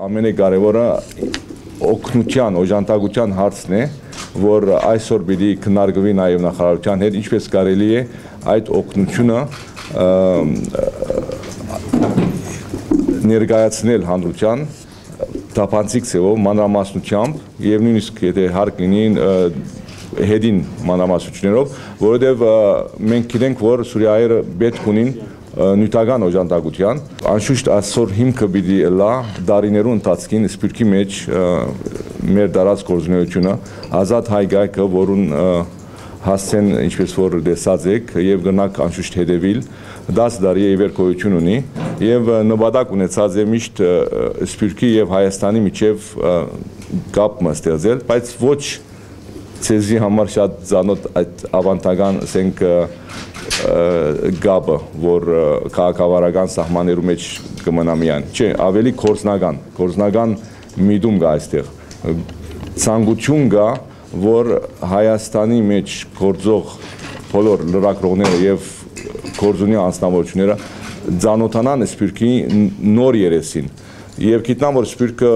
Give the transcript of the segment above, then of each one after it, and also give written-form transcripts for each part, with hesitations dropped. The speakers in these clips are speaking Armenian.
ամենակարևորը օգնության, օժանդակության հարցն է, որ այսօր պիտի քննարկվի նաև նախարարության հետ, ինչպես կարելի է այդ օգնությունը ներկայացնել հանրության թափանցիկ ձևով, մանրամասնությամբ եւ նույնիսկ եթե հարկ լինի հետին մանրամասնություններով, որովհետեւ մենք գիտենք, որ Սուրիայերը պետք ունին նյութական օժանդակության, անշուշտ այսօր հիմքը պիտի լա դարիներու ընթացքին սփյուռքի մեջ մեր դարած գործունեությունը, ազատ հայ գայքը, որուն հասցեն ինչպես որ դեսած եք եւ գնաք անշուշտ հետևիլ 10 տարի է վերկոյություն ունի եւ նպատակ ունեցած է միշտ Սփյուռքի եւ Հայաստանի միջև կապ ստեղծել, բայց ոչ ցեզի համար շատ ծանոթ այդ ավանդական ասենք գաբը, որ քաղաքավարական սահմաններու մեջ կմնա միայն, չէ, ավելի կորձնական միտում կա այստեղ, ցանկություն կա, որ Հայաստանի մեջ գործող բոլոր լրագրողները եւ գործունյա անձնավորությունները ծանոթանան Սփյուռքի նոր երեսին եւ գիտնան, որ Սփյուռքը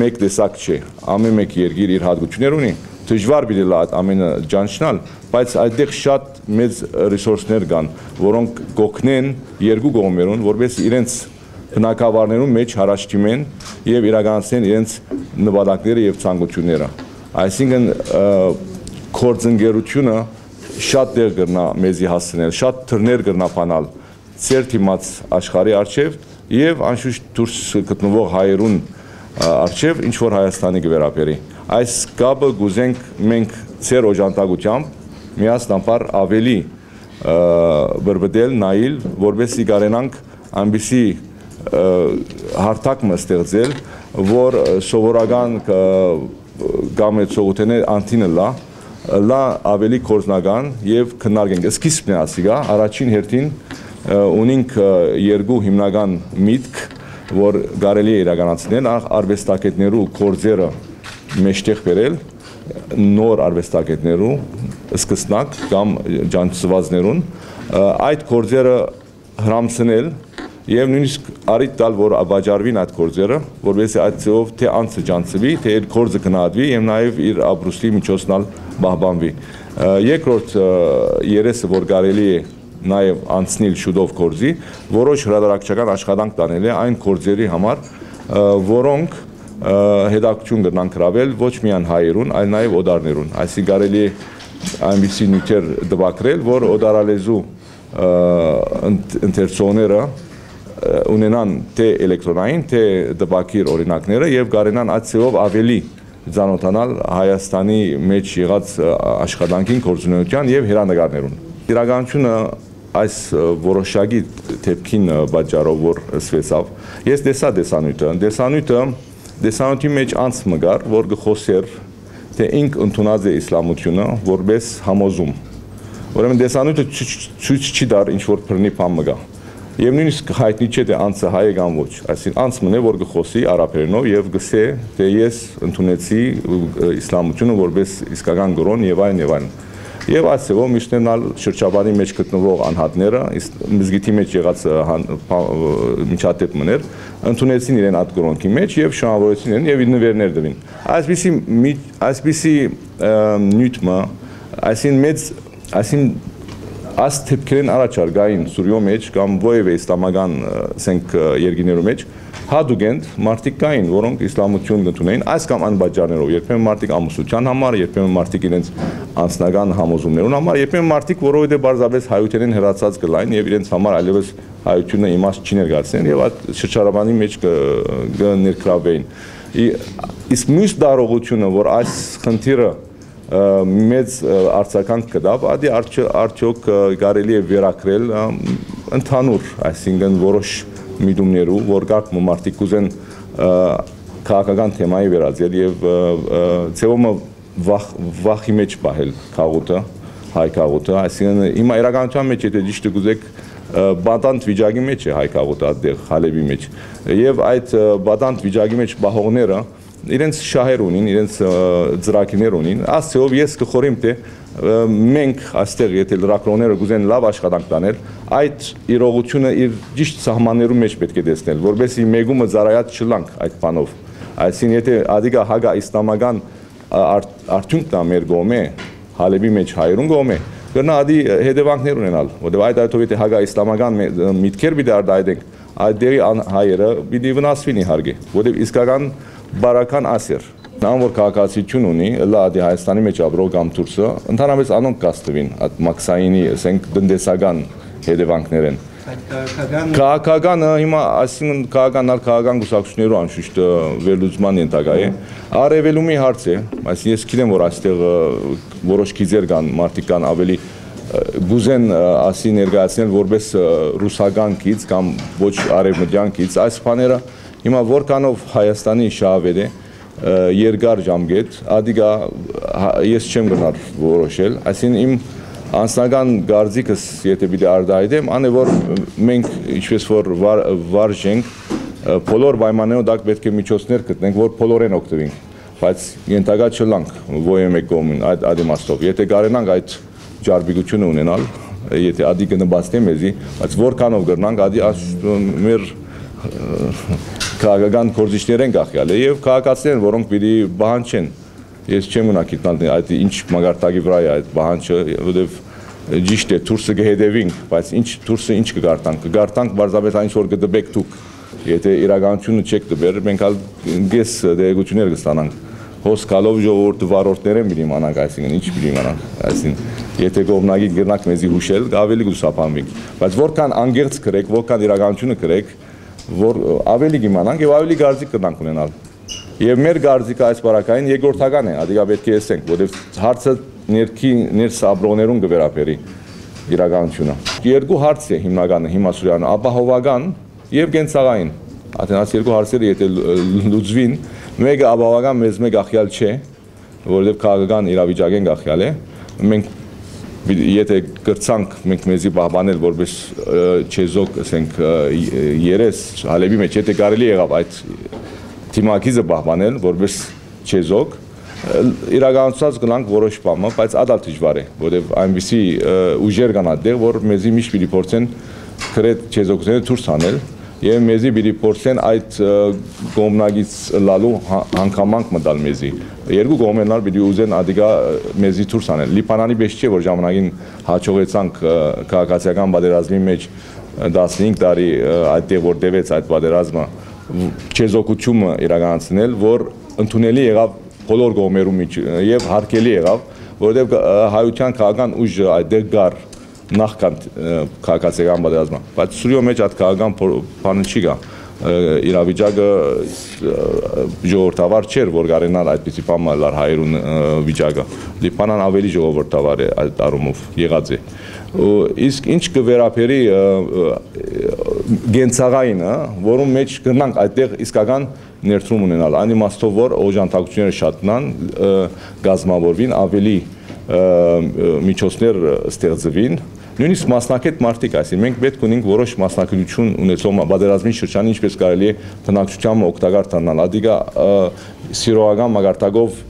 մեկ տեսակ չէ, ամեն մեկ երկիր իր հատկություններ ունի, դժվար պիտի լա ամենը ճանչնալ, բայց այդտեղ շատ մեծ ռեսուրսներ կան, որոնք կօգնեն երկու կողմերուն, որպես իրենց բնակավարներուն մեջ հարաճտիմեն եւ իրականացնեն իրենց նպատակները եւ ցանկությունները։ Այսինքն գործընկերությունը շատ դեր կրնա մեզի հասցնել, շատ թռներ կրնա բանալ ծեր թիմած աշխարհի արչեւ եւ անշուշտ դուրս գտնվող հայերուն արչեւ ինչ որ Հայաստանի կվերապերի։ Այս կապը գուզենք մենք ծեր օժանդակությամբ միասնապար ավելի բրբդել նայել, որովհետեւ կարենանք ամբիսի հարթակ ստեղծել, որ սովորական գամեցողութեներ անտինը լա ավելի կորձնական եւ քննարկենք։ Սկիզբն է ասիգա, առաջին հերթին ունենք երկու հիմնական միտք, որ կարելի է իրականացնել, արվեստագետներու կորձերը մեջտեղ բերել, նոր արվեստագետներու սկսնակ կամ ջանցվածներուն, այդ կորձերը հրամցնել եւ նույնիսկ արիտ տալ, որ վաճառվին այդ կորձերը, որովհետեւ այդ ձևով թե անձը ջանցվի, թե իր կորձը գնահատվի եւ նաեւ իր ապրուստի միջոցնալ բահբանվի։ Երկրորդ երեսը, որ կարելի է նաեւ անցնել շուտով կորձի, որոշ հրատարակչական աշխատանք տանել է այն կորձերի համար, որոնք հետաքրքրություն կրնան գրավել ոչ միայն հայերուն, այլ նաեւ օդարներուն։ Այսինքն կարելի է այնպիսի նյութեր դպակրել, որ օդարալեզու ընթերցողները ունենան թե էլեկտրոնային, թե դպակիր օրինակները եւ կարենան այդ ձևով ավելի ծանոթանալ Հայաստանի մեջ եղած աշխատանքին, գործունեության եւ հերանեկարներուն։ Իրականությունը այս որոշակի թեփքին պատճառով որ սվեցավ, ես տեսա դեսանույթի մեջ անց մգար, որ գխոսեր, թե ինք ընդունած է իսլամությունը որպես համոզում։ Ուրեմն դեսանույթը ցույց չի տար ինչ որ բռնի բան մգա։ Եվ նույնիսկ հայտնի չէ թե անձը հայ է կամ ոչ, այսինքն անձը մնե որ գխոսի արաբերենով եւ գսե թե ես ընդունեցի իսլամությունը որպես իսկական գրոն եւ այլն։ Եվ այսօր միշտենալ շրջաբանի մեջ գտնվող անհատները, մզգիթի մեջ եղած միջատեպ մներ, ընդունեցին իրեն այդ գրոնքի մեջ եւ շնորհավորեցին իրեն եւ իր նվերներ դվին։ Այսպիսի նյութը, այսինքն այս թեփքերն առաջարկային Սուրիո մեջ կամ ովևէ իսլամական ասենք երկիներու մեջ հատուկ են մարդիկ կային, որոնք իսլամություն ընդունեին այս կամ այն պատճառներով, երբեմն մարդիկ ամուսնության համար, երբեմն մարդիկ իրենց անձնական համոզումներուն համար, երբեմն մարդիկ որովհետեւ բարձրապես հայութենեն հրացած կլային եւ իրենց համար այլևս հայությունը իմաստ չի ներկայացնեն եւ այդ շրջարաբանի մեջ կներկրավեին։ Իսկ մյուս դարողությունը, որ այս խնդիրը մեծ արձագանք կդավ, ադի արդյոք կարելի է վերակրել ընդհանուր, այսինքն որոշ միտումներու, որ գարկ մարդիկ կուզեն քաղաքական թեմայի վերածել եւ ձևումը վախի մեջ պահել քաղուտը, հայ քաղուտը, այսինքն հիմա իրականության մեջ եթե ճիշտ կուզեք բադանտ վիճակի մեջ է հայ քաղուտը այդտեղ Հալեբի մեջ եւ այդ բադանտ վիճակի մեջ բահողները իրենց շահեր ունին, իրենց ծրագիրներ ունին, ասելով ես կխորիմ թե մենք այստեղ եթե լրագրողները գուզեն լավ աշխատանք տանել, այդ իրողությունը իր ճիշտ սահմաններում մեջ պետք է տեսնել, որովհետեւ մեգումը ծառայած չլանք այդ բանով։ Այսինքն եթե ադիգա հագա իսլամական արդյունքն է մեր գոմե, Հալեբի մեջ հայրուն գոմե, կրնա ադի հետևանքներ ունենալ, որտեղ այդ այդով եթե հագա իսլամական միտքեր պիտի արտահայտենք, այդ դերի հայերը պիտի վնասվին իհարկե, որտեղ իսկական բարական ասեր, նան որ քաղաքացիություն ունի, լա ադի Հայաստանի մեջ ապրող կամ դուրսը, ընդհանրապես անոնք կստվին, այդ մաքսայինի, ասենք տնտեսական հետևանքներ են։ Քաղաքական հիմա այսինքն քաղաքական գուսակցություններով անշուշտ վերլուծման ենթակա է, արևելումի հարց է, այսինքն ես գիտեմ որ այստեղ որոշ գիզեր կան, մարդիկ կան ավելի գուզեն ասի ներկայացնել որպես ռուսական գիծ կամ ոչ արևմտյան գիծ, այս բաները հիմա որքանով Հայաստանի շահավետ է երկար ժամկետ, ադիգա ես չեմ գնալ որոշել, այսինքն իմ անձնական գարձիկս եթե պիտի արտահայտեմ, ան է որ մենք ինչպես որ վարժենք, բոլոր պայմաններով դակ պետք է միջոցներ գտնենք, որ բոլորեն օգտվենք, բայց ենթակա չլանք ոյե մեկ կողմին այդ իմաստով, եթե կարենանք այդ ջարբիկությունը ունենալ, եթե ադի կնպաստի մեզի, բայց որքանով գրնանք, ադի մեր քաղաքական գործիչներ են գախյալ եւ քաղաքացիներ, որոնք պիտի բանջեն Ես չեմ ունա գիտնալ այդ ինչ մագարտակի վրա է այդ բանջը, որովհետև ճիշտ է դուրսը կհետևենք, բայց ինչ դուրսը ինչ կգարտանք բարձրապես այնց որ կդբեք դուք, եթե իրականությունը չեք դբեր, մենք ալ գես դեղեցություններ կստանանք, հոս կալով ժողովուրդը վարորդներ են պիտի իմանանք, այսինքն ինչ պիտի իմանանք, այսինքն եթե կողմնակի գրնակ մեզի հուշել, ավելի կուսափանվենք, բայց որքան անգերց կրեք, որքան իրականությունը կրեք, որ ավելի կիմանանք եւ ավելի գարձիկ կնանք ունենալ Եվ մեր գարձիկը այս բարակային երկրորդական է, ադիգա պետք է եսենք, որև հարցը ներս ապրողներուն կվերապերի իրականությունը։ Երկու հարց է հիմնականը հիմա Սուրյանը, ապահովական եւ կենցաղային։ Ատենաց երկու հարցերը եթե լուծվին, մեկը ապահովական մեզ մեկ ախյալ չէ, որովհետեւ քաղաքական իրավիճակ են ախյալ է։ Մենք եթե կրցանք մենք մեզի պահպանել որպես չեզոք, ասենք, երես Հալեբի մեջ, եթե կարելի եղավ այդ Թիմակիզը պահպանել, որպես չեզոք, իրականացած գնանք որոշ բամը, բայց ադալ դժվար է, որովհետև այնպիսի ուժեր կան այդտեղ, որ մեզի միշտ պիտի փորձեն քրետ չեզոքները դուրս հանել, եւ մեզի պիտի փորձեն այդ կողմնակից լալու հանգամանք մտալ մեզի։ Երկու կողմերն պիտի ուզեն ադիգա մեզի դուրս հանել։ Լիբանանի պես չէ, որ ժամանակին հաջողեցանք քաղաքացիական պատերազմի մեջ 15 տարի այդտեղ որ դեվեց այդ պատերազմը չեզոքությունը իրականացնել, որ ընդունելի եղավ բոլոր կողմերում եւ հարկելի եղավ, որովհետեւ հայության քաղաքական ուժը այդտեղ գար նախքան քաղաքացիական պատերազմը, բայց Սուրիո մեջ այդ քաղաքական բանը չի գա, իրավիճակը ժողովրդավար չէր, որ կարենալ այդպիսի բան լար հայերուն վիճակը, Լիբանան ավելի ժողովրդավար է այդ առումով եղած է, իսկ ինչ կվերապերի գենցաղայինը, որում մեջ կնանք այդտեղ իսկական ներդրում ունենալ, այն իմաստով որ օժանդակությունները շատնան, գազմավորվին, ավելի միջոցներ ստեղծվին, նույնիսկ մասնակետ մարդիկ, այսինքն մենք պետք ունենք որոշ մասնակցություն ունեցող պատերազմի շրջանի ինչպես կարելի է բնակչությանը օգտակար դառնալ, ադիգա սիրողական մագարտակով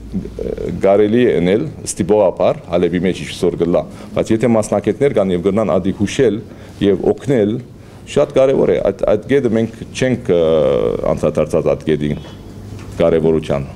կարելի է անել ստիպողաբար Հալեբի մեջ ինչպես գլա, բայց եթե մասնակետներ կան եւ գնան ադի հուշել եւ օգնել, շատ կարեւոր է, այդ գեդը մենք չենք անդրադարձած այդ գեդին կարեւորության